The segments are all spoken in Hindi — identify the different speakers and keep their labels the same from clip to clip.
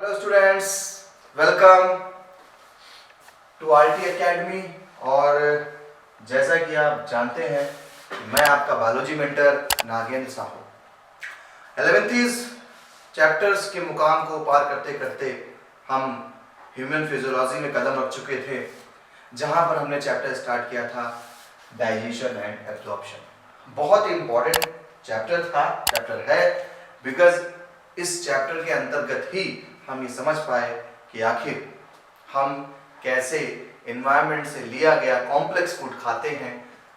Speaker 1: Hello students, welcome to RT academy. और जैसा कि आप जानते हैं, मैं आपका biology mentor Nagendra Sahu. 11th chapters के मुकाम को पार करते करते हम ह्यूमन फिजियोलॉजी में कदम रख चुके थे, जहां पर हमने चैप्टर स्टार्ट किया था डाइजेशन एंड एब्जॉर्प्शन। बहुत ही इंपॉर्टेंट चैप्टर है, बिकॉज इस चैप्टर के अंतर्गत ही हम ये समझ पाए कि आखिर हम कैसे एनवायरनमेंट से लिया गया कॉम्प्लेक्स फूड खाते हैं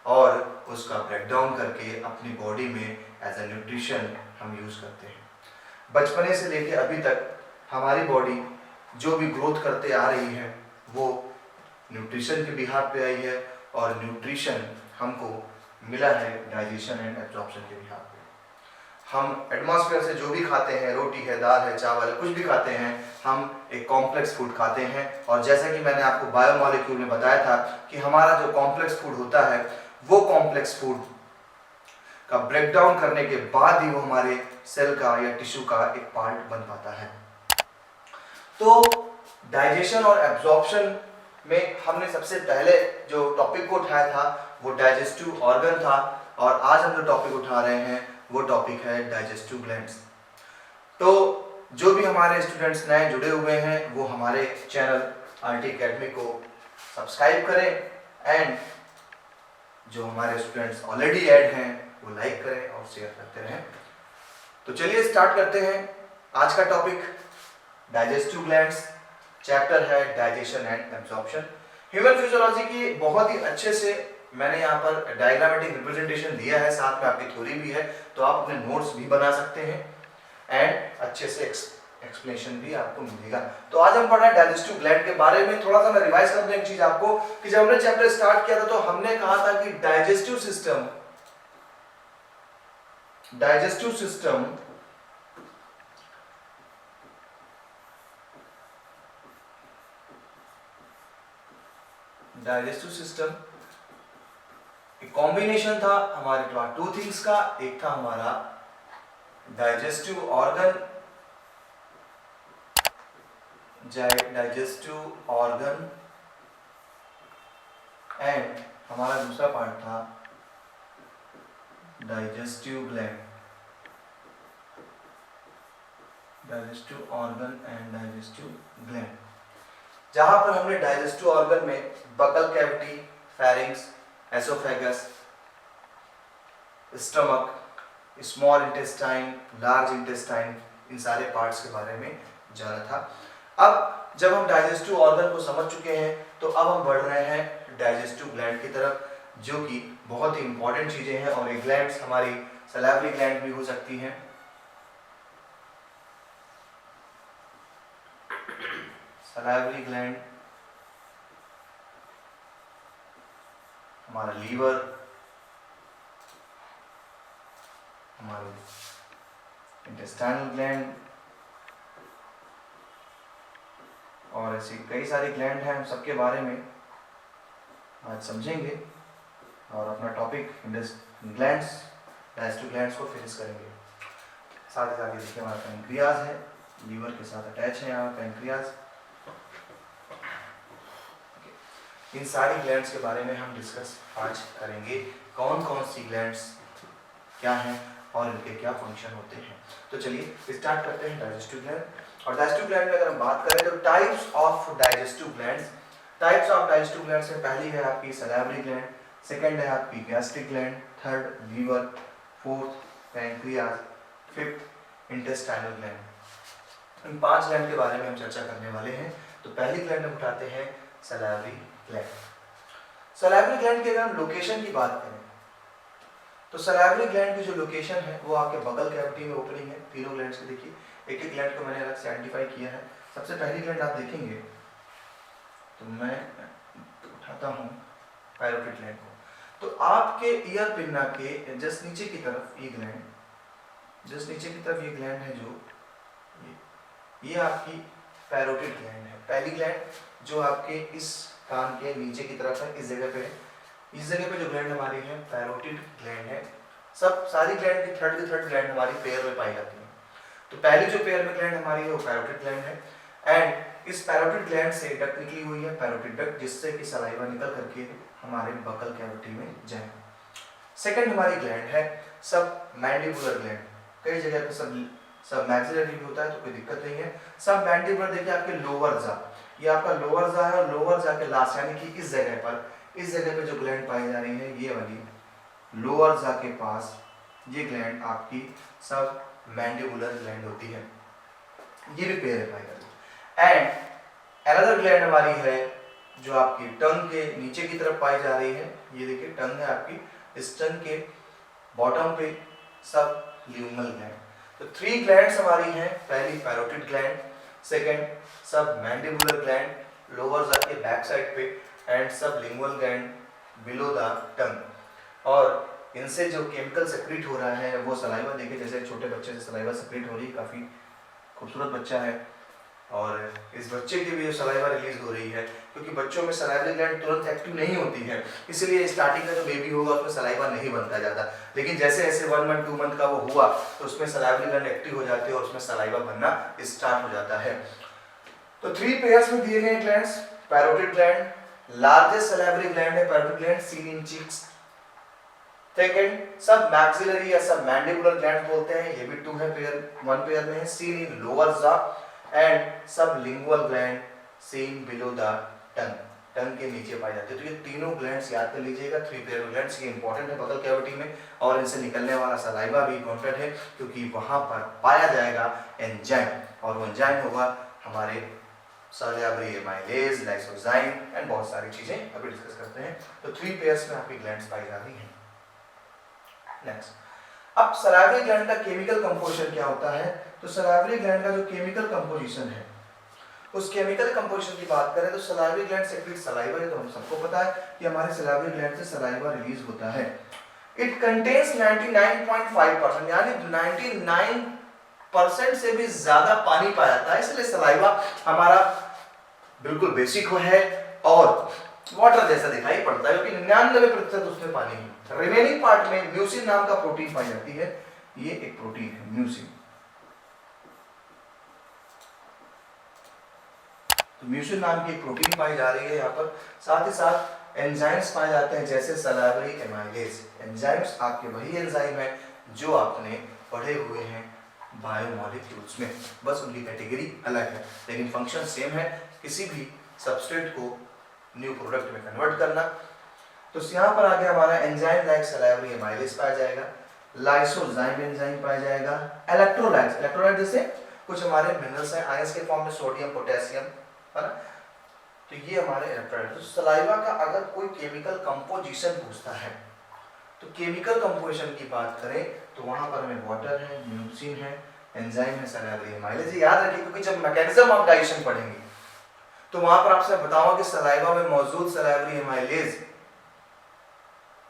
Speaker 1: और उसका ब्रेकडाउन करके अपनी बॉडी में एज ए न्यूट्रिशन हम यूज करते हैं। बचपने से लेकर अभी तक हमारी बॉडी जो भी ग्रोथ करते आ रही है वो न्यूट्रिशन के बिहार पे आई है, और न्यूट्रिशन हमको मिला है डाइजेशन एंड एब्जॉर्प्शन के बिहार पे। हम एटमॉस्फेयर से जो भी खाते हैं, रोटी है, दाल है, चावल है, कुछ भी खाते हैं, हम एक कॉम्प्लेक्स फूड खाते हैं। और जैसा कि मैंने आपको बायोमॉलिक्यूल में बताया था कि हमारा जो कॉम्प्लेक्स फूड होता है वो कॉम्प्लेक्स फूड का ब्रेकडाउन करने के बाद ही वो हमारे सेल का या टिश्यू का एक पार्ट बन पाता है। तो डाइजेशन और एब्जॉर्प्शन में हमने सबसे पहले जो टॉपिक को उठाया था वो डाइजेस्टिव ऑर्गन था, और आज हम जो टॉपिक उठा रहे हैं वो टॉपिक है डाइजेस्टिव ग्लैंड्स। तो जो भी हमारे स्टूडेंट्स नए जुड़े हुए हैं वो हमारे चैनल आरटी एकेडमी को सब्सक्राइब करें, एंड जो हमारे स्टूडेंट्स ऑलरेडी ऐड हैं वो लाइक करें और शेयर करते रहें। तो चलिए स्टार्ट करते हैं। आज का टॉपिक डाइजेस्टिव ग्लैंड्स, चैप्टर है digestion and absorption. Human physiology की बहुत ही अच्छे से मैंने यहाँ पर डायग्रामेटिक रिप्रेजेंटेशन दिया है, साथ में आपकी थ्योरी भी है, तो आप अपने नोट्स भी बना सकते हैं एंड अच्छे से एक्सप्लेनेशन भी आपको मिलेगा। तो आज हम पढ़ रहे हैं डाइजेस्टिव ग्लैंड के बारे में। थोड़ा सा मैं रिवाइज कर दूं एक चीज आपको कि जब हमने चैप्टर स्टार्ट किया था तो हमने कहा था कि डाइजेस्टिव सिस्टम एक कॉम्बिनेशन था हमारे पास टू थिंग्स का। एक था हमारा डाइजेस्टिव ऑर्गन एंड हमारा दूसरा पार्ट था digestive gland, digestive organ and digestive gland. जहां पर हमने डाइजेस्टिव ऑर्गन में buccal cavity, pharynx, oesophagus, stomach, small intestine, large intestine, इन सारे पार्ट्स के बारे में जाना था। अब जब हम डाइजेस्टिव ऑर्गन को समझ चुके हैं तो अब हम बढ़ रहे हैं डाइजेस्टिव ग्लैंड की तरफ, जो कि बहुत ही इंपॉर्टेंट चीजें हैं। और ये ग्लैंड्स हमारी सलाइवरी ग्लैंड भी हो सकती हैं, सलाइवरी ग्लैंड, हमारा लीवर, हमारे इंटेस्टाइनल ग्लैंड, और ऐसी कई सारी ग्लैंड हैं। हम सबके बारे में आज समझेंगे और अपना टॉपिक ग्लैंड्स, डाइजेस्टिव ग्लैंड्स को फिनिश करेंगे। साथ ही साथ देखिए हमारा पैंक्रियाज है, लीवर के साथ अटैच है यहाँ पैंक्रियाज। इन सारी ग्लैंड्स के बारे में हम डिस्कस आज करेंगे, कौन कौन सी ग्लैंड्स क्या हैं और इनके क्या फंक्शन होते हैं। तो चलिए स्टार्ट करते हैं डाइजेस्टिव ग्लैंड। और डाइजेस्टिव ग्लैंड में अगर हम बात करें तो टाइप्स ऑफ डाइजेस्टिव ग्लैंड्स में पहली है आपकी सलाइवरी ग्लैंड, सेकंड है आपकी gastric gland, third liver, fourth pancreas, fifth intestinal gland. इन 5 ग्लैंड के बारे में हम चर्चा करने वाले हैं। तो पहली ग्लैंड हम उठाते हैं सलाइवरी ग्लैंड। सलाइवरी ग्लैंड की अगर हम लोकेशन की बात करें तो सलाइवरी ग्लैंड की जो लोकेशन है वो आपके बगल कैविटी में ओपनिंग है। तीनों ग्लैंड्स की देखिए, एक एक ग्लैंड को मैंने अलग से आइडेंटिफाई किया है। सबसे पहली ग्लैंड आप देखेंगे तो मैं उठाता हूँ पैरोटिड ग्लैंड को। तो आपके ईयर पिन्ना के जस्ट नीचे की तरफ ये ग्लैंड, जस्ट नीचे की तरफ ये ग्लैंड है, जो ये आपकी पैरोटिड ग्लैंड है। पहली ग्लैंड जो आपके इस कान के नीचे की तरफ है, इस जगह पे जो ग्लैंड हमारी है पैरोटिड ग्लैंड है। सब सारी ग्लैंड की थर्ड ग्लैंड हमारी पेयर में पाई जाती है। तो पहली जो पेयर में ग्लैंड हमारी है वो पैरोटिड ग्लैंड है, एंड इस पैरोटिड ग्लैंड से डक्ट निकली हुई है, पैरोटिड डक्ट, जिससे कि सलाइवा निकल करके हमारे बकल कैविटी में जाए। सेकंड हमारी ग्लैंड है सब मैंडिबुलर ग्लैंड। कई जगह पे सब मैक्सिलरी भी होता है तो कोई दिक्कत नहीं है। सब मैंडिबुलर देखिए आपके लोअर जा, ये आपका लोअर जा है, और लोअर जा के लास्ट यानी कि इस जगह पे जो ग्लैंड पाई जा रही है ये वाली लोअर जा के पास, ये ग्लैंड आपकी सब मैंडिबुलर ग्लैंड होती है। ये भी पेयर है पाई जाती है। एंड अनदर ग्लैंड हमारी है जो आपकी टंग के नीचे की तरफ पाई जा रही है, ये देखिए टंग है आपकी, इस टंग के बॉटम पे सब ल्यूमल ग्लैंड। तो 3 ग्लैंड्स हमारी हैं, पहली पैरोटिड ग्लैंड, सेकंड सब मैंडिबुलर ग्लैंड लोअर जा के बैक साइड पे, and sublingual gland below the टंग। और इनसे जो केमिकल सेक्रेट हो रहा है वो सलाइवा, देखिए जैसे छोटे बच्चे से सलाइवा सेक्रेट हो रही है, काफ़ी खूबसूरत बच्चा है, और इस बच्चे की भी जो सलाइवा रिलीज हो रही है, क्योंकि बच्चों में सलाइवरी ग्लैंड तुरंत एक्टिव नहीं होती है, इसलिए स्टार्टिंग का जो बेबी होगा उसमें सलाइवा नहीं बनता जाता, लेकिन जैसे जैसे 1 मंथ 2 मंथ का वो हुआ तो उसमें सलाइवरी ग्लैंड एक्टिव हो जाती है और उसमें सलाइवा बनना स्टार्ट हो जाता है। तो 3 पेयर्स में दिए गए glands, parotid gland, largest salivary gland है parotid gland, seen in cheeks. Second submaxillary या सब मैंडिबुलर ग्लैंड बोलते हैं, ये भी 2 है पेयर, 1 पेयर में है, seen in lower jaw, and sublingual gland seen below the tongue, tongue के नीचे पाई जाती है। तो ये तीनों ग्लैंड्स याद कर लीजिएगा, 3 पेयर ग्लैंड्स, ये इंपॉर्टेंट है बकल कैविटी में, और इनसे निकलने वाला सलाइवा भी इंपॉर्टेंट है, क्योंकि वहां पर पाया जाएगा एंजाइम, और वो एंजाइम होगा हमारे सलाइवरी एमाइलेज, लाइसोजाइम, एंड बहुत सारी चीजें अभी डिस्कस करते हैं। तो 3 पेयर्स में आपकी ग्लैंड्स पाई जा रही हैं। नेक्स्ट, अब सलाइवरी ग्लैंड का केमिकल कंपोजिशन क्या होता है? तो सलाइवरी ग्लैंड का जो केमिकल कंपोजिशन है, उस केमिकल कंपोजिशन की बात करें तो सलाइवरी ग्लैंड सेक्रेट सलाइवा, ये तो हम सबको पता है कि हमारे सलाइवरी ग्लैंड से सलाइवा रिलीज होता है। इट कंटेन्स 99.5%, यानी 99% से भी ज्यादा पानी पाया जाता है, इसलिए सलाइवा हमारा बिल्कुल बेसिक है और वाटर जैसा दिखाई पड़ता है, क्योंकि 99% उसमें पानी है। रिमेनिंग पार्ट में म्यूसिन नाम का प्रोटीन पाई जाती है, ये एक प्रोटीन है म्यूसिन। तो म्यूसिन नाम की एक प्रोटीन पाई जा रही है यहाँ पर, साथ ही साथ एंजाइम्स पाए जाते हैं जैसे सलाइवरी एमाइलेज। एंजाइम्स आपके वही एंजाइम है जो आपने पढ़े हुए हैं बायोमॉलिक्यूल्स में, बस उनकी कैटेगरी अलग है, लेकिन फंक्शन सेम है, किसी भी सबस्ट्रेट को न्यू प्रोडक्ट में कन्वर्ट करना। तो यहाँ पर आगे हमारा एंजाइम लाइक सलाइवरी एमाइलेज पाया जाएगा, लाइसोजाइम एंजाइम पाया जाएगा, इलेक्ट्रोलाइट्स, इलेक्ट्रोलाइट जैसे कुछ हमारे मिनरल्स हैं आयंस के फॉर्म में, सोडियम, पोटेशियम, है ना, तो ये हमारे इलेक्ट्रोलाइट। तो सलाइवा का अगर कोई केमिकल कंपोजिशन पूछता है तो केमिकल कंपोजिशन की बात करें तो वहां पर हमें वाटर है, म्यूसिन है, एंजाइम है, सलाइवरी एमाइलेज। याद रखिए, क्योंकि जब मैकेनिज्म ऑफ डाइजेशन पढ़ेंगे तो वहां पर आपसे बताऊंगा कि सलाइवा में मौजूद सलाइवरी एमाइलेज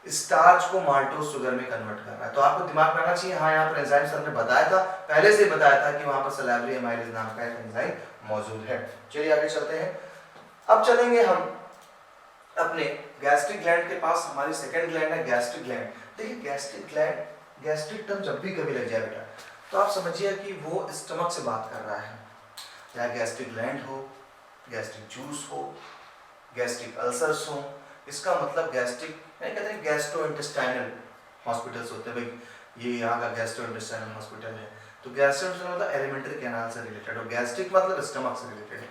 Speaker 1: स्टार्च को माल्टोज शुगर में कन्वर्ट कर रहा है। तो आपको दिमाग में आना चाहिए, हाँ यहाँ पर एंजाइम सर ने बताया था, पहले से बताया था कि वहां पर सलाइवरी एमाइलेज नाम का एक एंजाइम मौजूद है। चलिए आगे चलते हैं। अब चलेंगे हम अपने गैस्ट्रिक ग्लैंड के पास। हमारी सेकंड ग्लैंड है गैस्ट्रिक ग्लैंड। देखिए गैस्ट्रिक ग्लैंड, गैस्ट्रिक टर्म जब भी कभी लग जाए बेटा तो आप समझिए कि वो स्टमक से बात कर रहा है, चाहे गैस्ट्रिक ग्लैंड हो, गैस्ट्रिक जूस हो, गैस्ट्रिक अल्सर्स हो, इसका मतलब गैस्ट्रिक कहते हैं गैस्ट्रोइंटेस्टाइनल हॉस्पिटल्स होते हैं भाई, ये यहाँ का गैस्ट्रोइंटेस्टाइनल हॉस्पिटल है। तो गैस्ट्रोइंटेस्टाइनल मतलब एलिमेंट्री कैनाल से रिलेटेड और गैस्ट्रिक मतलब स्टमक से रिलेटेड है।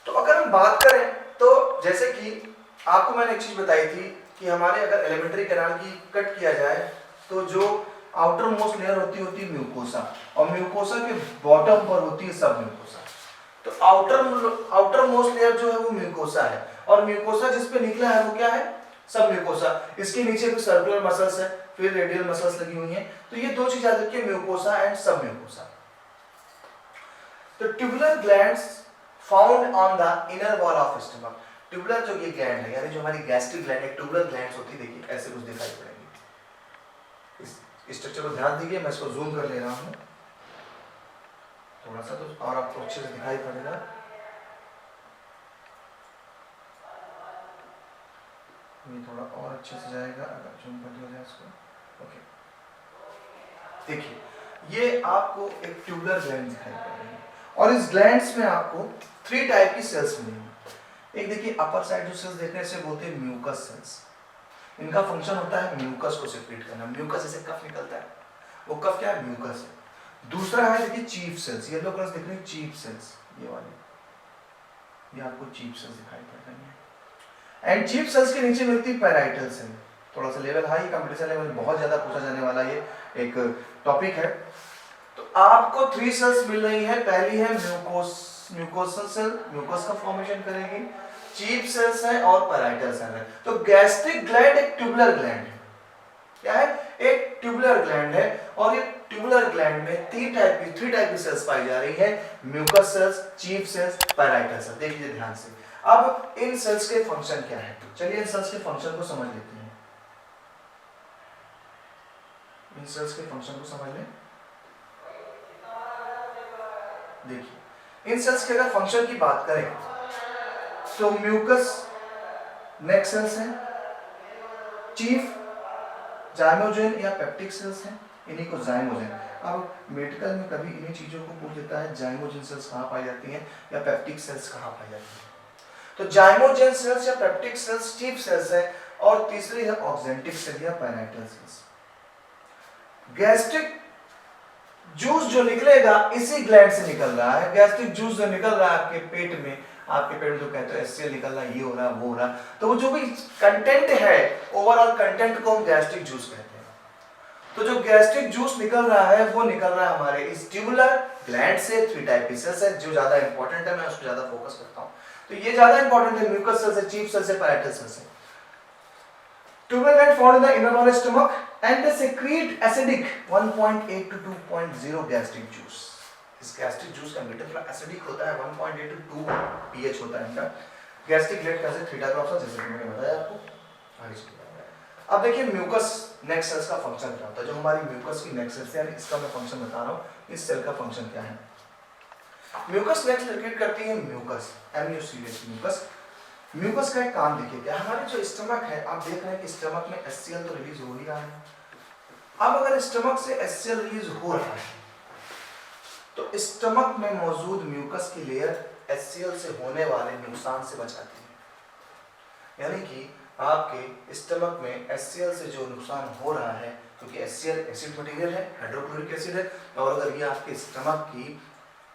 Speaker 1: तो अगर हम बात करें तो जैसे कि आपको मैंने एक चीज बताई थी कि हमारे अगर एलिमेंट्री कैनाल की कट किया जाए तो जो आउटर मोस्ट लेयर होती है म्यूकोसा, और म्यूकोसा के बॉटम पर होती है सब म्यूकोसा। तो आउटर मोस्ट लेयर जो है वो म्यूकोसा है, और म्यूकोसा जिस पे निकला है वो क्या है? सब म्यूकोसा। इसके नीचे भी सर्कुलर मसल्स है, फिर रेडियल मसल्स लगी हुई हैं। तो ये दो चीज याद रखिए, म्यूकोसा एंड सब म्यूकोसा। तो tubular glands found on the inner wall of stomach. Tubular जो ये ग्लैंड है, यानी जो हमारी गैस्ट्रिक ग्लैंड है, ट्यूबुलर ग्लैंड्स होती है, देखिए ऐसे कुछ दिखाई पड़ेंगी। इस स्ट्रक्चर को ध्यान दीजिए, मैं इसको जूम कर ले रहा हूँ थोड़ा सा, तो और आपको अच्छे से दिखाई पड़ेगा। ये थोड़ा और अच्छे से जाएगा अगर जूम कर दिया जाए इसको। ओके, देखिए ये आपको एक ट्यूबुलर ग्लैंड दिखाई पड़ रही है और इस ग्लैंड्स में आपको 3 टाइप की सेल्स मिलेंगी। एक देखिए अपर साइड जो सेल्स देखने से बोलते हैं म्यूकस सेल्स। इनका फंक्शन होता है म्यूकस को सेक्रेट करना। म्यूकस जैसे कफ निकलता है, वो कफ क्या है? म्यूकस है। दूसरा है देखिए चीफ सेल्स, येलो कलर दिख रही है चीफ सेल्स, ये वाली, ये आपको चीफ सेल्स दिखाई पड़ रही है। एंड चीफ सेल्स के नीचे मिलती है पैराइटल सेल। थोड़ा सा लेवल हाई, कंपटीशन लेवल बहुत ज्यादा पूछा जाने वाला ये एक टॉपिक है। तो आपको 3 सेल्स मिल रही है। पहली है म्यूकोसल सेल, म्यूकस का फॉर्मेशन करेगी, चीफ सेल्स है और पैराइटल सेल है। तो गैस्ट्रिक ग्लैंड एक ट्यूबुलर ग्लैंड है। क्या है? एक ट्यूबुलर ग्लैंड है और ये ट्यूबुलर ग्लैंड में 3 टाइप की सेल्स पाई जा रही है, mucus cells, chief cells, parietal cells. देखिए ध्यान से, अब इन सेल्स के फंक्शन क्या है? चलिए इन सेल्स के फंक्शन को समझ लेते हैं। इन सेल्स के फंक्शन को समझ लें। देखिए इन सेल्स के अगर फंक्शन की बात करें तो म्यूकस नेक सेल्स हैं, चीफ जाइमोजेन या पेप्टिक सेल्स हैं, इन्हीं को जाइमोजेन। अब मेडिकल में कभी इन्हीं चीजों को पूछ देता है जाइमोजेन सेल्स कहाँ पाई जाती हैं या पेप्टिक सेल्स कहाँ पाई जाती हैं। तो जाइमोजेन सेल्स या पेप्टिक सेल्स चीफ सेल्स है और तीसरी है ऑक्जेंटिक सेल या पैराइटल सेल्स। गैस्ट्रिक जूस जो निकलेगा इसी ग्लैंड से निकल रहा है। गैस्ट्रिक जूस जो निकल रहा है आपके पेट में, आपके पेट में जो कहते हैं एचसीएल निकल रहा है, ये हो रहा है, वो हो रहा है, तो वो जो भी कंटेंट है ओवरऑल कंटेंट को हम गैस्ट्रिक जूस कहते हैं। तो जो गैस्ट्रिक जूस निकल रहा है वो निकल रहा है हमारे इस ट्यूबुलर ग्लैंड से। 3 टाइप की सेल्स है, जो ज्यादा इंपॉर्टेंट है मैं उस पर ज्यादा फोकस करता हूँ। तो ये ज्यादा इंपॉर्टेंट है, म्यूकस सेल्स है, चीफ सेल्स है, पैराइटल सेल्स है। Tubular gland found in the inner wall of stomach and they secrete acidic 1.8 to 2.0 gastric juice. इस gastric juice का मीटर थोड़ा acidic होता है, 1.8 to 2 pH होता है इनका। gastric gland का थीटा क्रॉस है, जैसे कि मैंने बताया आपको। अब देखिए म्यूकस नेक सेल्स का फंक्शन क्या होता है। जो हमारी म्यूकस की नेक सेल्स है, इसका मैं फंक्शन बता रहा हूँ, इस सेल का फंक्शन क्या है। म्यूकस नेक सेक्रेट करती है म्यूकस, MUCUS म्यूकस। म्यूकस का एक काम देखिए क्या, हमारे जो स्टमक है, आप देख रहे हैं कि स्टमक में HCl तो रिलीज हो ही रहा है। अब अगर स्टमक से HCl रिलीज हो रहा है तो स्टमक में मौजूद म्यूकस की लेयर HCl से होने वाले नुकसान से बचाती है। यानी कि आपके स्टमक में HCl से जो नुकसान हो रहा है, क्योंकि HCl एसिड मटेरियल है, हाइड्रोक्लोरिक एसिड है, और अगर ये आपके स्टमक की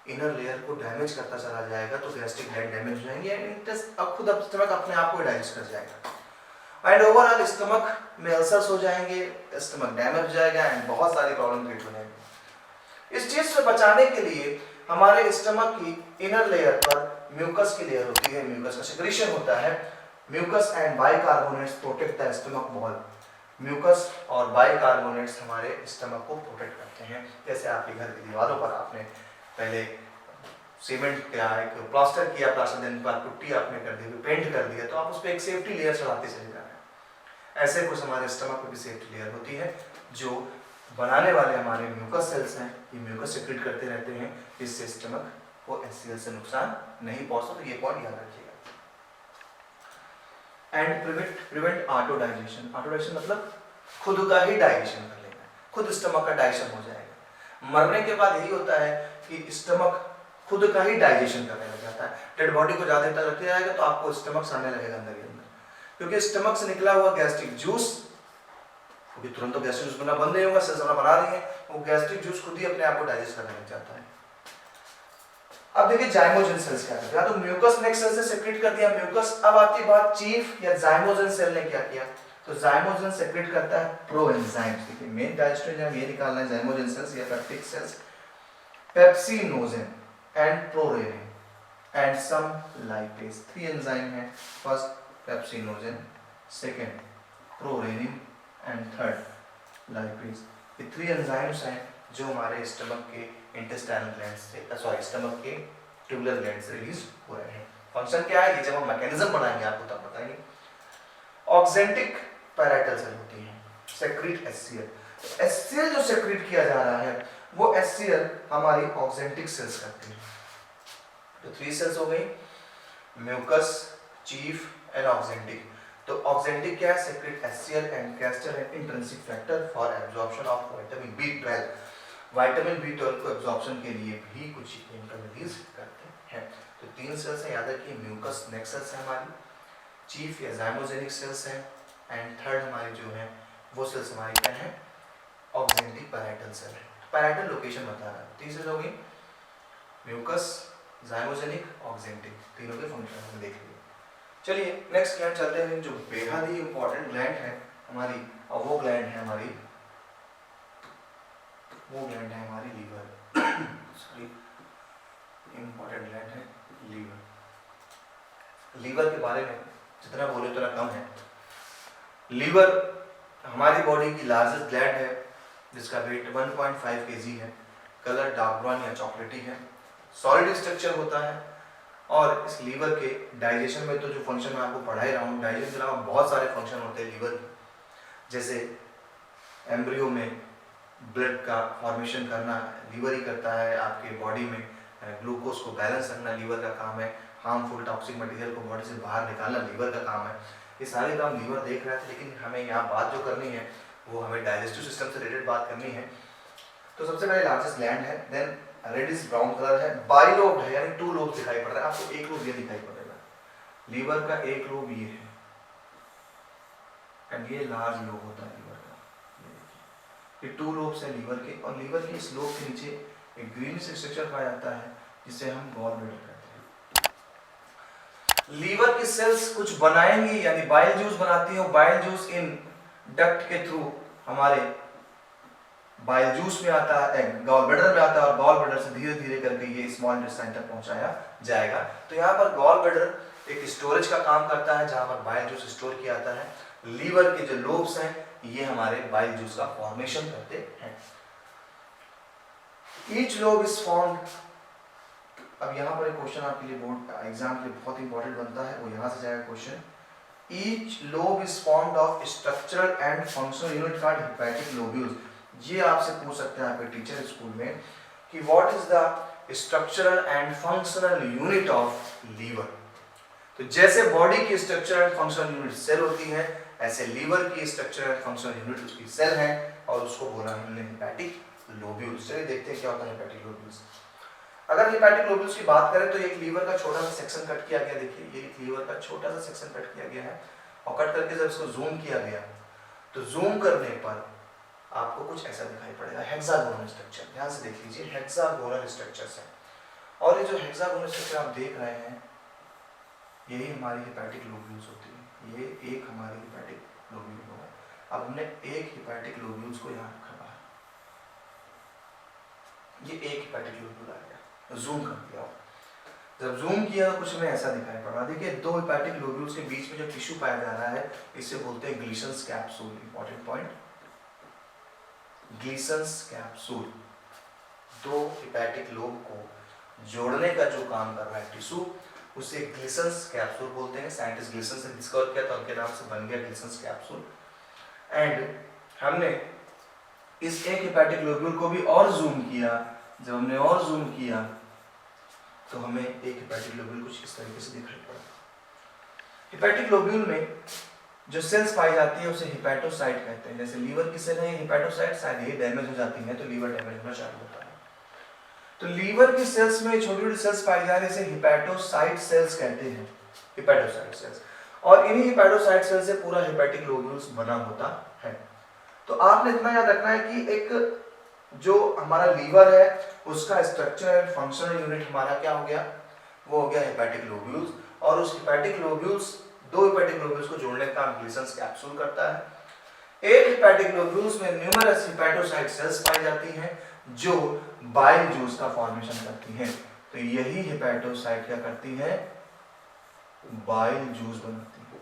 Speaker 1: इनर लेयर को डैमेज करता चला जाएगा तो गैस्ट्रिक ग्लैंड डैमेज हो जाएंगे एंड अब खुद स्टमक अपने आप को डाइजेस्ट कर जाएगा एंड ओवरऑल स्टमक में अल्सर्स हो जाएंगे, स्टमक डैमेज हो जाएगा एंड बहुत सारी प्रॉब्लम क्रिएट हो जाएंगी। इस चीज से बचाने के लिए हमारे स्टमक की इनर लेयर पर म्यूकस की लेयर होती है, म्यूकस का सिक्रीशन होता है। Mucus and bicarbonates protect the stomach wall. Mucus और बाइकार्बोनेट्स हमारे स्टमक को प्रोटेक्ट करते हैं। जैसे आपके घर की दीवारों पर आपने पहले सीमेंट किया, एक प्लास्टर किया, प्लास्टर देने के बाद पुट्टी आपने कर दी, पेंट कर दिया, तो आप उस पर एक सेफ्टी लेयर चढ़ाते चले जा रहे हैं। ऐसे कुछ हमारे स्टमक पर भी सेफ्टी लेयर होती है जो बनाने वाले हमारे म्यूकस सेल्स हैं, ये म्यूकस सिक्रीट करते रहते हैं, इससे स्टमक को HCl से नुकसान नहीं पहुंचता। तो ये पॉइंट याद रखिएगा। And prevent auto digestion. Auto digestion मतलब खुद का ही डाइजेशन कर लेना, खुद स्टमक का डाइजेशन हो जाएगा। मरने के बाद यही होता है कि स्टमक खुद का ही डाइजेशन करने लग जाता है। डेड बॉडी को ज्यादा तक रखा जाएगा तो आपको स्टमक सामने लगेगा अंदर ही अंदर, क्योंकि स्टमक से निकला हुआ गैस्ट्रिक जूस, क्योंकि तुरंत तो गैस्ट्रिक जूस बनना बंद नहीं होगा, सेल्स बना रही है, वो गैस्ट्रिक जूस खुद ही अपने आप को डाइजेस्ट करने लग जाता है। अब देखिए जाइमोजेन सेल्स क्या करते हैं। तो म्यूकस नेक सेल से सेक्रेट कर दिया म्यूकस। अब आती बात चीफ या जाइमोजेन सेल ने क्या किया। तो जाइमोजेन सेक्रेट करता है प्रोएंजाइम्स। देखिए मेन डाइजेस्टिव एंजाइम ये निकालना है, जाइमोजेन सेल्स या peptic cells, pepsinogen and prorennin and some lipase. 3 enzyme है, first pepsinogen, second prorennin and third lipase. ये 3 एंजाइम्स हैं जो हमारे स्टमक के इंटेस्टाइनल ग्लैंड से स्टमक के ट्यूबुलर ग्लैंड से रिलीज हो रहे हैं। फंक्शन क्या है ये जब हम मैकेनिज्म पढ़ाएंगे आपको तब बताएंगे। ऑक्जेंटिक पैराइटल सेल होती है, सेक्रेट HCl। HCl जो सेक्रेट किया जा रहा है वो HCl हमारी ऑक्जेंटिक सेल्स करती है। तो 3 सेल्स हो गई, म्यूकस, चीफ एंड ऑक्जेंटिक। तो ऑक्जेंटिक क्या है, secrete HCl and castor and intrinsic factor for absorption of vitamin B12। Vitamin B12 को एब्जॉर्प्शन के लिए भी कुछ केमिकल रिलीज करते हैं। तो 3 सेल्स हैं, याद रखिए, म्यूकस नेक सेल्स है हमारी, चीफ या ज़ाइमोजेनिक सेल्स हैं, एंड थर्ड हमारी जो है वो सेल्स हमारी क्या है, ऑक्जेंटिक पैराइटल सेल है। पैराइटल लोकेशन बता रहा है। 3 सेल हो गई, म्यूकस, ज़ाइमोजेनिक, ऑक्जेंटिक, तीनों के फंक्शन हमने देख लिए। चलिए नेक्स्ट ग्लैंड चलते हैं, जो बेहद ही इंपॉर्टेंट ग्लैंड है हमारी, और वो ग्लैंड है हमारी लीवर। सॉरी, इंपॉर्टेंट ग्लैंड है लीवर। लीवर के बारे में जितना बोले उतना कम है। लीवर हमारी बॉडी की लार्जेस्ट ग्लैंड है, जिसका वेट 1.5 kg है, कलर डार्क ब्राउन या चॉकलेटी है, सॉलिड स्ट्रक्चर होता है, और इस लीवर के डाइजेशन में तो जो फंक्शन मैं आपको पढ़ा ही रहा हूँ, डाइजेशन के अलावा बहुत सारे फंक्शन होते हैं लीवर के, जैसे एम्ब्रियो में ब्लड का फॉर्मेशन करना लीवर ही करता है, आपके बॉडी में ग्लूकोज को बैलेंस रखना लीवर का काम है, हार्मफुल टॉक्सिक मटेरियल को बॉडी से बाहर निकालना लीवर का काम है। ये सारे काम लीवर देख रहा है, लेकिन हमें यहाँ बात जो करनी है वो हमें डाइजेस्टिव सिस्टम से रिलेटेड बात करनी है। तो सबसे पहले लार्जेस्ट ग्लैंड है, देन रेडिश ब्राउन कलर है, बाइलोब है, यानी 2 लोब दिखाई पड़ रहा है आपको, एक लोब ये दिखाई पड़ेगा, लीवर का एक लोब ये है, एंड ये लार्ज लोब होता है लीवर का, ये 2 लोब्स है लीवर के, और लीवर के इस लोब के नीचे एक ग्रीनिश स्ट्रक्चर पाया जाता है जिसे हम गॉल ब्लैडर कहते हैं। लीवर की सेल्स कुछ बनाएंगी, यानी बाइल जूस बनाती है, बाइल जूस इन डक्ट के थ्रू हमारे बाइल जूस में आता है, गॉल ब्लैडर में आता है, और गॉल ब्लैडर से धीरे धीरे करके ये स्मॉल इंटेस्टाइन तक पहुंचाया जाएगा। तो यहाँ पर गॉल ब्लैडर एक स्टोरेज का काम करता है, जहां पर बाइल जूस स्टोर किया जाता है। लीवर के जो लोब्स हैं ये हमारे बाइल जूस का फॉर्मेशन करते हैं। ईच लोब इज फॉर्म्ड, अब यहाँ पर एक क्वेश्चन आपके लिए बोर्ड एग्जाम के लिए बहुत इंपॉर्टेंट बनता है, वो यहाँ से जाएगा question. Each lobe is formed of structural and functional unit called hepatic lobules. ये आपसे पूछ सकते हैं आपके टीचर स्कूल में कि what is the structural and functional unit of liver. तो जैसे बॉडी की structural and functional unit cell होती है, ऐसे लीवर की स्ट्रक्चरल एंड फंक्शनल यूनिट उसकी सेल है, और उसको बोला हमने हेपेटिक लोब्यूल्स। चलिए देखते हैं क्या होता है हेपेटिक लोब्यूल्स। अगर हेपेटिक लोब्यूल्स की बात करें तो एक लीवर का छोटा सा सेक्शन कट किया गया, देखिए ये एक लीवर का छोटा सा सेक्शन कट किया गया है, और कट करके जब इसको जूम किया गया तो जूम करने पर आपको कुछ ऐसा दिखाई पड़ेगा, हेक्सागोनल स्ट्रक्चर। ध्यान से देख लीजिए, हेक्सागोनल स्ट्रक्चर्स है, और ये जो हेक्सागोनल स्ट्रक्चर आप देख रहे हैं यही हमारी हेपेटिक लोब्यूल्स होती है। ये एक हमारी हेपेटिक लोब्यूल होगा। अब हमने एक हेपेटिक लोब्यूल्स को यहाँ रखा बाहर, ये एक हेपेटिक लोब्यूल आ गया, जूम कर दिया। जब जूम किया तो कुछ हमें ऐसा दिखाई पड़ रहा, देखिए 2 हेपेटिक लोब्यूल्स के बीच में जो टिश्यू पाया जा रहा है इसे बोलते हैं Glisson's capsule. Important point, Glisson's capsule 2 hepatic lobe को जोड़ने का जो काम कर रहा है टिश्यू, उसे ग्लीसन्स कैप्सूल बोलते हैं। साइंटिस्ट ग्लीसन्स ने डिस्कवर किया तो उनके नाम से बन गया ग्लीसन्स कैप्सूल। एंड हमने इस एक हेपेटिक लोब्यूल को भी और जूम किया, जब हमने और जूम किया तो हमें एक हेपेटिक लोब्यूल कुछ इस तरीके से दिखाई पड़ा। हेपेटिक लोब्यूल में जो सेल्स पाई जाती है उसे हेपेटोसाइट कहते हैं। जैसे लीवर की सेल है हेपेटोसाइट, शायद ये डैमेज हो जाती है तो लीवर डैमेज होना चालू होता है। तो लीवर की सेल्स में छोटी छोटी सेल्स पाई जा रही है, इसे हेपेटोसाइट सेल्स कहते हैं, हेपेटोसाइट सेल्स। और इन्हीं हेपेटोसाइट सेल से पूरा हेपेटिक लोब्यूल्स बना होता है। तो आपने इतना याद रखना है कि एक जो हमारा लीवर है उसका स्ट्रक्चर एंड फंक्शनल यूनिट हमारा क्या हो गया, वो हो गया हेपेटिक लोब्यूल्स। और उस हेपेटिक लोब्यूल्स 2 हेपेटिक लोब्यूल्स को जोड़ने का काम ग्लीसन्स कैप्सूल करता है। एक हेपेटिक लोब्यूल्स में न्यूमरस हेपेटोसाइट सेल्स पाई जाती हैं जो बाइल जूस का फॉर्मेशन करती हैं। तो यही हेपेटोसाइट क्या करती है, बाइल जूस बनाती है।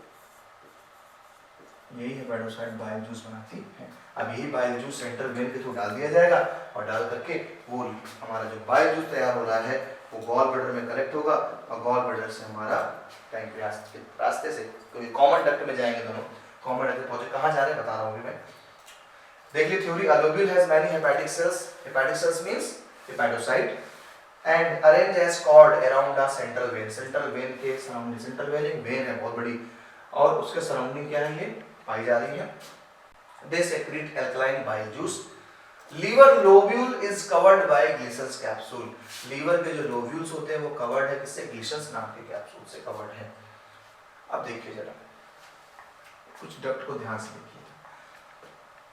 Speaker 1: यही हेपेटोसाइट बाइल जूस बनाती है। अब यही बाइल जूस सेंट्रल वेन के थ्रू डाल दिया जाएगा, और डाल करके वो हमारा जो बाइल जूस तैयार हो रहा है वो गॉल ब्लैडर में कलेक्ट होगा, और गॉल ब्लैडर से हमारा पैंक्रियास के रास्ते से तो कॉमन डक्ट में जाएंगे दोनों। कॉमन डक्ट पहुंचे, कहाँ जा रहे हैं बता रहा हूँ मैं। देख ली theory, a lobule has many hepatic cells. Hepatic cells means hepatocyte and arranged as cord around the central vein. Central vein के सराउंडिंग, सेंट्रल वेन एक वेन है बहुत बड़ी, और उसके सराउंडिंग क्या है, ये पाई जा रही है। They secrete alkaline bile juice. Liver lobule is covered by Glisson's capsule. Liver के जो लोब्यूल्स होते हैं वो कवर्ड है किससे? ग्लिसन्स नाम के कैप्सूल से कवर्ड है। अब देखिए जरा कुछ डक्ट को ध्यान से देखिए।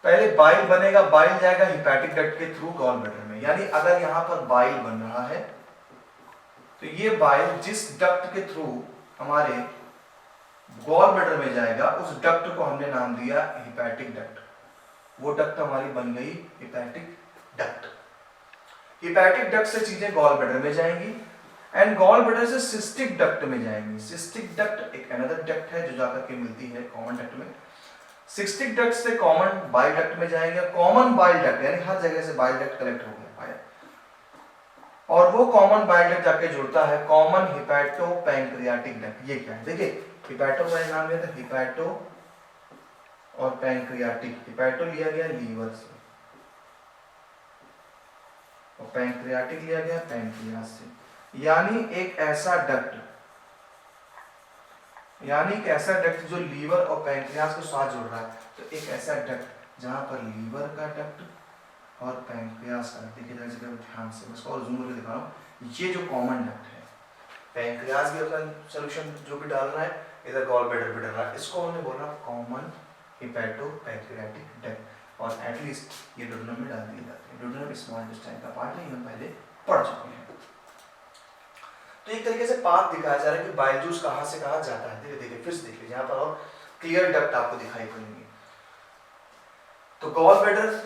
Speaker 1: पहले बाइल बनेगा, बाइल जाएगा हिपैटिक डक्ट के थ्रू गॉल ब्लैडर में। यानी अगर यहाँ पर बाइल बन रहा है तो ये बाइल जिस डक्ट के थ्रू हमारे गॉल ब्लैडर में जाएगा उस डक्ट को हमने नाम दिया हिपैटिक डक्ट। वो डक्ट हमारी बन गई हिपैटिक डक्ट। हिपैटिक डक्ट से चीजें गॉल ब्लैडर में जाएंगी एंड गॉल ब्लैडर से सिस्टिक डक्ट में जाएंगी। सिस्टिक डक्ट एक अनदर डक्ट है जो जाकर के मिलती है कॉमन डक्ट में। सिस्टिक डक्ट से कॉमन बाइल डक्ट में जाएंगे। कॉमन बाइल डक्ट यानी हर जगह से बाइल डक्ट कलेक्ट हो गया पाया, और वो कॉमन बाइल डक्ट जाके जुड़ता है कॉमन हिपैटो पैंक्रियाटिक डक्ट। ये क्या है? देखिए हिपैटो का नाम लिया था हिपैटो और पैंक्रियाटिक। हिपैटो लिया गया लीवर से और पैंक्रियाटिक लिया गया पैंक्रियास से। यानी एक ऐसा डक्ट जो लीवर और पैंक्रियास के साथ जुड़ रहा है। तो एक ऐसा डक्ट जहां पर लीवर का डक्ट और पैंक्रियास का, देखिए ध्यान से इसको और जूम करके दिखा रहा हूं। ये जो कॉमन डक्ट है, पैंक्रियास भी अपना सॉल्यूशन जो भी डाल रहा है, इधर गॉल ब्लैडर भी डाल रहा है, इसको हमने बोला कॉमन हिपैटो पैंक्रियाटिक डक्ट। और एटलीस्ट ये डुडेनम में डाल दिए जाते हैं। डुडेनम स्मॉल इंटेस्टाइन का पार्ट है, ये हम पहले पढ़ चुके हैं। तो एक तरीके से पाथ दिखाया जा रहा है कि बाइल जूस कहां से कहां जाता है। देखिए फिर से देख लीजिए, यहाँ पर और क्लियर डक्ट आपको दिखाई पड़ेंगे। तो गॉल ब्लैडर,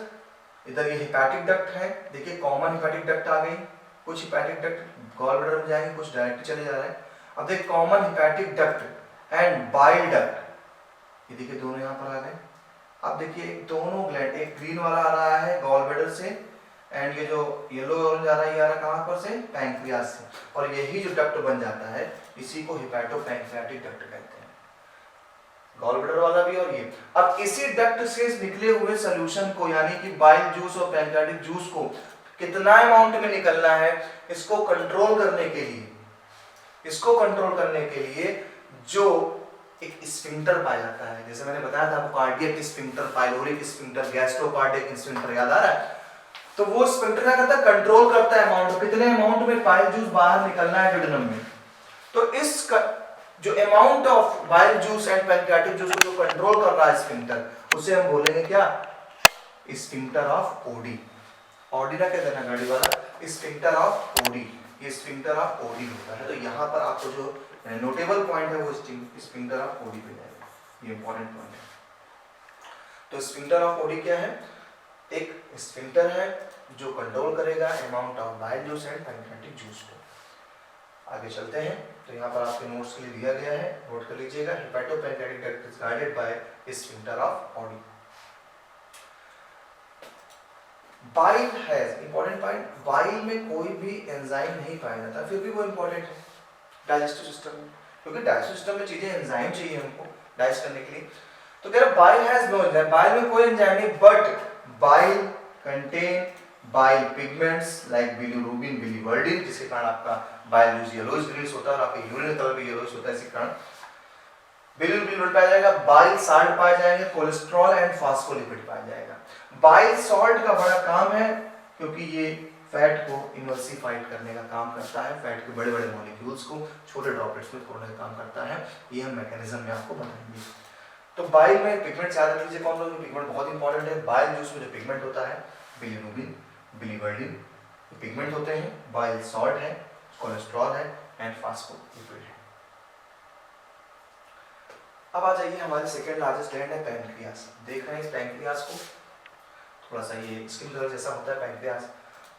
Speaker 1: इधर ये हिपैटिक डक्ट है, देखिए कॉमन हिपैटिक डक्ट आ गई। कुछ हिपैटिक डक्ट गॉल ब्लैडर में जाएंगे, कुछ डायरेक्ट चले जा रहे हैं। अब देखिए common hepatic duct and bile duct, ये देखिए दोनों यहाँ पर आ गए। अब देखिए दोनों ग्लैंड, एक ग्रीन वाला आ रहा है गॉल ब्लैडर से एंड ये जो येलो ऑरेंज आ रहा है, ये आ रहा है कहां पर से? पैंक्रियास से। और यही जो डक्ट बन जाता है इसी को हिपैटो पैंक्रियाटिक डक्ट कहते हैं, गॉल ब्लैडर वाला भी और ये। अब इसी डक्ट से निकले हुए सॉल्यूशन को, यानी कि बाइल जूस और पैंक्रियाटिक जूस को कितना अमाउंट में निकलना है, इसको कंट्रोल करने के लिए जो एक स्फिंक्टर पाया जाता है। जैसे मैंने बताया था आपको, cardiac sphincter, pyloric sphincter, gastrocardiac sphincter, याद आ रहा है? तो वो स्फिंक्टर क्या करता है? कंट्रोल करता है अमाउंट, कितने अमाउंट में बाइल जूस बाहर निकलना है डुडेनम में। तो इस जो amount of bile juice and pancreatic juice को जो कंट्रोल कर रहा है स्फिंक्टर, उसे हम बोलेंगे क्या? Sphincter of OD. ओडी ना कहते हैं गाड़ी वाला, स्फिंक्टर ऑफ ओडी। ये स्फिंक्टर ऑफ ओडी होता है। तो यहाँ पर आपको जो नोटेबल पॉइंट है वो स्फिंक्टर ऑफ ओडी पे जाएगा, ये इंपॉर्टेंट पॉइंट है। तो स्फिंक्टर ऑफ ओडी क्या है? एक स्फिंक्टर है जो कंट्रोल करेगा amount of bile juice and pancreatic juice को। आगे चलते हैं। तो यहाँ पर आपके नोट्स के लिए दिया गया है, नोट कर लीजिएगा। Hepato pancreatic duct is guided by sphincter of OD. Bile has, important point, bile में कोई भी एंजाइम नहीं पाया जाता, फिर भी वो इंपॉर्टेंट है डाइजेस्टिव सिस्टम में, क्योंकि डाइजेस्टिव सिस्टम में चीजें एंजाइम चाहिए हमको डाइजेस्ट करने के लिए। तो कह रहा bile has no enzyme, bile में कोई एंजाइम नहीं, but bile contain bile pigments like bilirubin, biliverdin, जिसके कारण आपका बाइल जूस येलोइश ग्रीनिश होता है और आपका यूरिन कलर भी येलोइश होता है। इसी कारण बिलिरुबिन पाया जाएगा, बाइल साल्ट पाए जाएंगे, कोलेस्ट्रॉल एंड फास्फोलिपिड पाया जाएगा। बाइल सॉल्ट का बड़ा काम है क्योंकि ये फैट को इमल्सिफाइड करने का काम करता है, फैट के बड़े बड़े मॉलिक्यूल्स को छोटे ड्रॉपलेट्स में तोड़ने का काम करता है। ये हम मैकेनिज्म में आपको बताएंगे। तो बाइल में पिगमेंट्स याद रख लीजिए, कौन कौन से पिगमेंट बहुत इंपॉर्टेंट है। बाइल जूस में जो पिगमेंट होता है बिलिरुबिन, बिलिवर्डिन पिगमेंट होते हैं, बाइल सॉल्ट है, कोलेस्ट्रॉल है एंड फास्फोलिपिड है। अब आ जाइए, हमारे सेकेंड लार्जेस्ट ग्लैंड है पैंक्रियास। देख रहे हैं इस पैंक्रियास को, थोड़ा सा ये स्किन कलर जैसा होता है पैंक्रियास।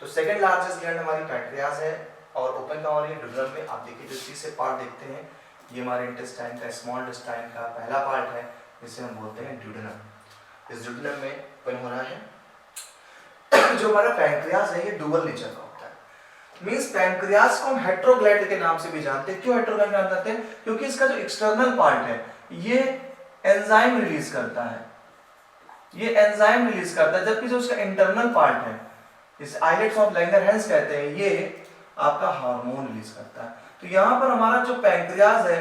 Speaker 1: तो सेकेंड लार्जेस्ट ग्लैंड हमारी पैंक्रियास है और ओपन कहाँ हो रही है? डुडेनम में। आप देखिए जो चीज से पार्ट देखते हैं, ये हमारे इंटेस्टाइन का, स्मॉल इंटेस्टाइन का पहला पार्ट है, जिसे हम बोलते हैं ड्यूडेनम। इस ड्यूडेनम में ओपन हो रहा है। जो हमारा पैंक्रियास है ये डुअल नेचर का होता है। मींस पैंक्रियास को हम हेट्रोग्लैंड के नाम से भी जानते हैं। क्यों हेट्रोग्लैंड नाम जानते हैं? क्योंकि इसका जो एक्सटर्नल पार्ट है ये एंजाइम रिलीज करता है, ये एंजाइम रिलीज करता है, जबकि जो उसका इंटरनल पार्ट है, इसे आइलेट्स ऑफ लैंगरहैंस कहते हैं, ये आपका हार्मोन रिलीज करता है। तो यहां पर हमारा जो पैंक्रियास है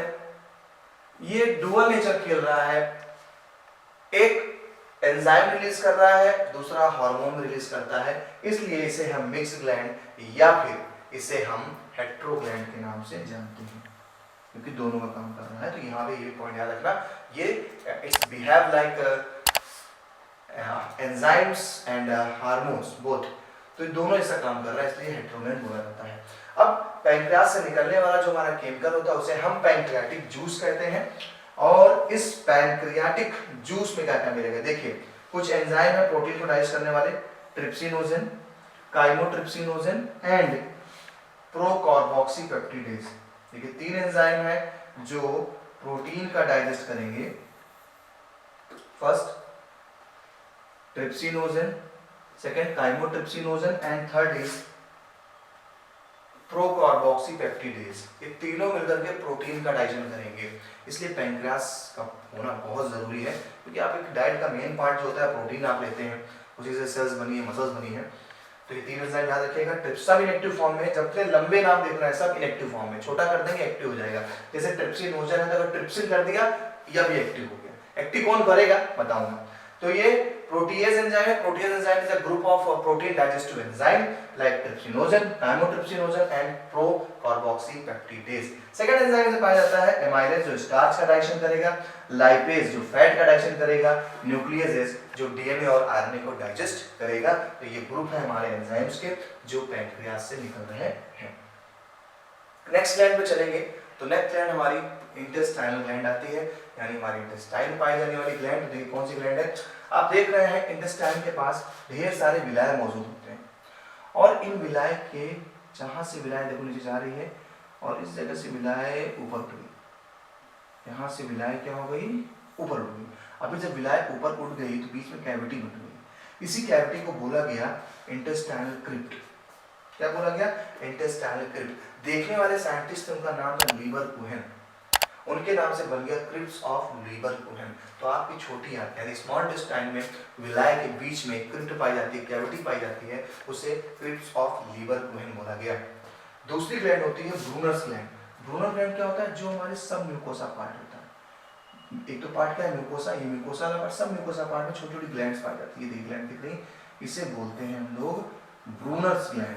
Speaker 1: ये डुअल नेचर खेल रहा है। एक एंजाइम रिलीज कर रहा है, दूसरा हार्मोन रिलीज करता है, इसलिए इसे हम मिक्स ग्लैंड या फिर इसे हम हेटेरो ग्लैंड के नाम से जानते हैं, क्योंकि दोनों का काम कर रहा है। तो यहाँ पे ये पॉइंट याद रखना, ये it's behave like enzymes and hormones both, तो दोनों ऐसा काम कर रहा है, इसलिए हेटेरो ग्लैंड बोला जाता है। अब पैंक्रियास से निकलने वाला जो हमारा केमिकल होता है उसे हम पैंक्रियाटिक जूस कहते हैं, और इस पैंक्रियाटिक जूस में क्या क्या मिलेगा, देखिए कुछ एंजाइम है प्रोटीन को डाइजेस्ट करने वाले, ट्रिप्सिनोजेन, काइमोट्रिप्सिनोजेन एंड प्रोकार्बोक्सीपेप्टिडेज। देखिए 3 एंजाइम है जो प्रोटीन का डाइजेस्ट करेंगे, first trypsinogen, second chymotrypsinogen and third is procarboxypeptidase. ये तीनों मिलकर के प्रोटीन का डाइजेशन करेंगे, इसलिए पैंक्रियास का होना बहुत जरूरी है, क्योंकि आप एक डाइट का मेन पार्ट जो होता है प्रोटीन आप लेते हैं, उसी से सेल्स बनी है, मसल्स बनी है। तो ये 3 एंजाइम याद रखिएगा। ट्रिप्सा भी इनएक्टिव फॉर्म में, जब तक लंबे नाम देख रहे हैं सब इनएक्टिव फॉर्म में, छोटा कर देंगे एक्टिव हो जाएगा। जैसे ट्रिप्सिनोजेन है तो अगर ट्रिप्सिन कर दिया यह भी एक्टिव हो गया। एक्टिव कौन करेगा बताऊंगा। तो ये प्रोटीएज एंजाइम है। Protease enzyme is a group of protein digestive enzyme like trypsinogen, chymotrypsinogen and procarboxypeptidase. Second enzyme में पाया जाता है एमाइलेज जो स्टार्च का डाइजेशन करेगा, लाइपेज जो फैट का डाइजेशन करेगा, न्यूक्लियसेज जो डीएनए और आरएनए को डाइजेस्ट करेगा। तो ये ग्रुप है हमारे एंजाइम्स के जो पैंक्रियास से निकल रहे हैं। नेक्स्ट ग्लैंड पे चलेंगे तो नेक्स्ट ग्लैंड हमारी इंटेस्टाइनल ग्लैंड आती है, यानी हमारी इंटेस्टाइन पाई जाने वाली ग्लैंड। देखिए कौन सी ग्लैंड है, आप देख रहे हैं इंटेस्टाइन के पास ढेर सारे विलाय मौजूद होते हैं, और इन विलाय के जहां से विलाय देखो नीचे जा रही है और इस जगह से विलाय ऊपर उठ गई, यहाँ से विलाय क्या हो गई ऊपर उठ गई। अभी जब विलाय ऊपर उठ गई तो बीच में कैविटी बन गई, इसी कैविटी को बोला गया इंटेस्टाइनल क्रिप्ट। क्या बोला गया इंटेस्टाइनल क्रिप्ट। देखने वाले साइंटिस्ट उनका नाम था लीबर कुहेन, उनके नाम से बन गया क्रिप्स ऑफ लीबर कुहेन। तो आपकी छोटी आंत यानी स्मॉल इंटेस्टाइन में विलाय के बीच में क्रिप्ट पाई जाती है, कैविटी पाई जाती है, उसे क्रिप्स ऑफ लीबर कुहेन बोला गया। दूसरी ग्लैंड होती है ब्रूनर्स ग्लैंड। ब्रूनर ग्लैंड क्या होता है, जो हमारे सब म्यूकोसा पार्ट होता है। एक तो पार्ट क्या है म्यूकोसा, ये म्यूकोसा का पार्ट, सब म्यूकोसा पार्ट में छोटी छोटी ग्लैंड्स पाई जाती है। देखिए ग्लैंड दिख रही, इसे बोलते हैं हम लोग ब्रूनर्स ग्लैंड।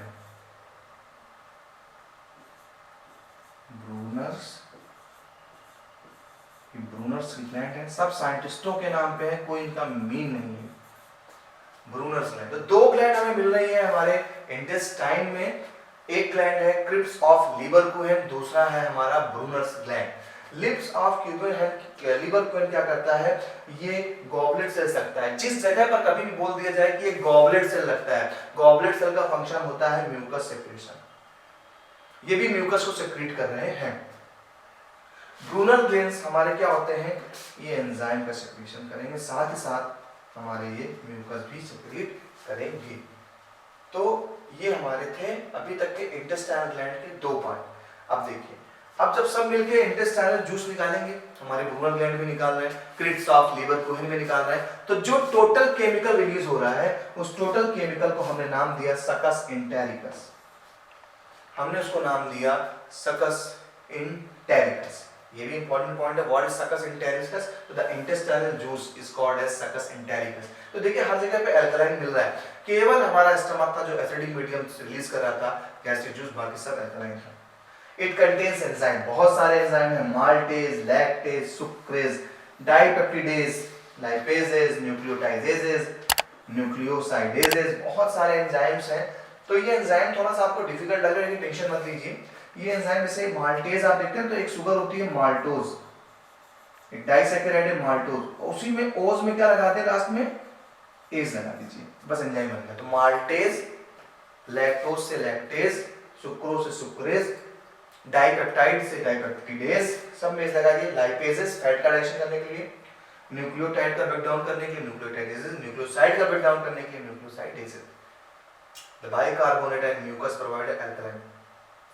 Speaker 1: ब्रूनर्स ग्लैंड है, सब साइंटिस्टों के नाम पे है, कोई इनका मीन नहीं है। Brunner's gland. तो 2 ग्लैंड हमें मिल रही है हमारे इंटेस्टाइन में, एक ग्लैंड है क्रिप्स ऑफ लीबर कुहेन, दूसरा है हमारा ब्रूनर्स ग्लैंड। लिप्स ऑफ लीबर कुहेन क्या करता है, ये गॉबलेट सेल लगता है। जिस जगह पर कभी भी बोल दिया जाए कि ये गॉबलेट सेल लगता है, गॉबलेट सेल का फंक्शन होता है म्यूकस सेक्रेशन, ये भी म्यूकस को सेक्रेट कर रहे हैं। ब्रूनर ग्लैंड्स हमारे क्या होते हैं, ये एंजाइम का सेक्रेशन करेंगे, साथ ही साथ हमारे ये म्यूकस भी सेक्रेट करेंगे। तो ये हमारे थे अभी तक के इंटेस्टाइनल ग्लैंड के 2 पार्ट। अब देखिए, अब जब सब मिलके इंटेस्टाइनल जूस निकालेंगे, हमारे ब्रूनर ग्लैंड भी निकाल रहे हैं, क्रिप्स ऑफ लीबर कुहेन भी निकाल रहे हैं, तो जो टोटल केमिकल रिलीज हो रहा है उस टोटल केमिकल को हमने नाम दिया सकस इंटेरिकस। हमने उसको नाम दिया सकस इंटेरिकस। ये भी इंपॉर्टेंट पॉइंट है, व्हाट इज सकस इंटेरिकस, तो the intestinal juice is called as succus entericus. तो देखिए हर जगह पे अल्कलाइन मिल रहा है, केवल हमारा स्टमक था जो एसिडिक मीडियम रिलीज कर रहा था गैस्ट्रिक जूस, बाकी सब अल्कलाइन था। इट कंटेन्स एंजाइम, बहुत सारे एंजाइम हैं, माल्टेज, लैक्टेज, सुक्रेज, डाइपेप्टिडेज, लाइपेजेज, न्यूक्लियोटाइडेजेज, न्यूक्लियोसाइडेजेज, बहुत सारे एंजाइम्स हैं। तो ये एंजाइम थोड़ा सा आपको डिफिकल्ट लग रहा है, टेंशन मत लीजिए। ये एंजाइम जैसे माल्टेज आप देखते हैं तो एक शुगर होती है माल्टोज, एक डाइसैकेराइड है माल्टोज, उसी में ओज में क्या लगाते हैं लास्ट में एज लगा दीजिए, बस एंजाइम बन गया। तो माल्टेज, लैक्टोज से लैक्टेज, सुक्रोज से सुक्रेज, डाइपेप्टाइड से डाइपेप्टिडेज, सब में एज लगा दिए। लाइपेजेस फैट का डाइजेशन करने के लिए, न्यूक्लियोटाइड का ब्रेक डाउन करने के लिए न्यूक्लियोटाइडेजेस, न्यूक्लियोसाइड का ब्रेक डाउन करने के लिए nucleosidases. The bicarbonate and mucus provide alkaline.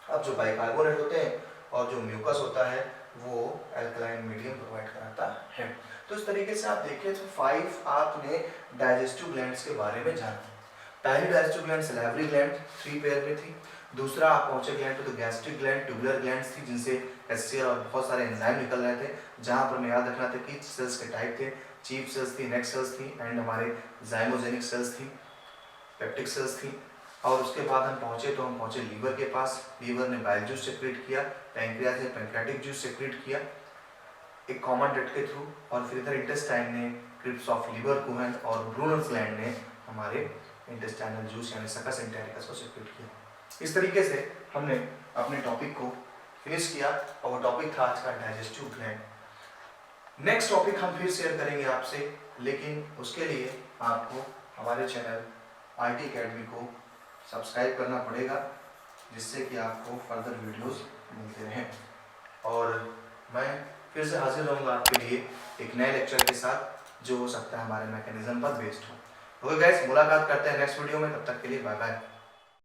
Speaker 1: अब जो बाइकार्बोनेट होते हैं और जो म्यूकस होता है वो अल्कलाइन मीडियम प्रोवाइड कराता है। तो इस तरीके से आप देखिए तो 5 आपने डाइजेस्टिव ग्लैंड्स के बारे में जाना। पहली digestive gland salivary gland 3 pair में थी। दूसरा आप पहुंचे ग्लैंड तो गैस्ट्रिक ग्लैंड, ट्यूबुलर ग्लैंड्स थी जिनसे एचसीएल और बहुत सारे एंजाइम निकल रहे थे, जहां पर हमें याद रखना था कि सेल्स के टाइप थे चीफ सेल्स थी, नेक सेल्स थी एंड हमारे जाइमोजेनिक सेल्स थी, पेप्टिक सेल्स थी। और उसके बाद हम पहुंचे लीवर के पास। लीवर ने बाइल जूस सेक्रेट किया, पैंक्रियाज ने पैंक्रियाटिक जूस सेक्रेट किया एक कॉमन डक्ट के थ्रू, और फिर इधर इंटेस्टाइन ने क्रिप्स ऑफ लीवर कुहन और ब्रूनर्स ग्लैंड ने हमारे इंटेस्टाइनल जूस यानी सकस एंटेरिकस को सेक्रेट किया। इस तरीके से हमने अपने टॉपिक को फिनिश किया और वो टॉपिक था आज का डाइजेस्टिव ग्लैंड। नेक्स्ट टॉपिक हम फिर शेयर करेंगे आपसे, लेकिन उसके लिए आपको हमारे चैनल आईटी अकेडमी को सब्सक्राइब करना पड़ेगा, जिससे कि आपको फर्दर वीडियोस मिलते रहें। और मैं फिर से हाजिर रहूँगा आपके लिए एक नए लेक्चर के साथ, जो हो सकता है हमारे मैकेनिज्म पर बेस्ड हो। ओके गाइस, मुलाकात करते हैं नेक्स्ट वीडियो में, तब तक के लिए बाय बाय।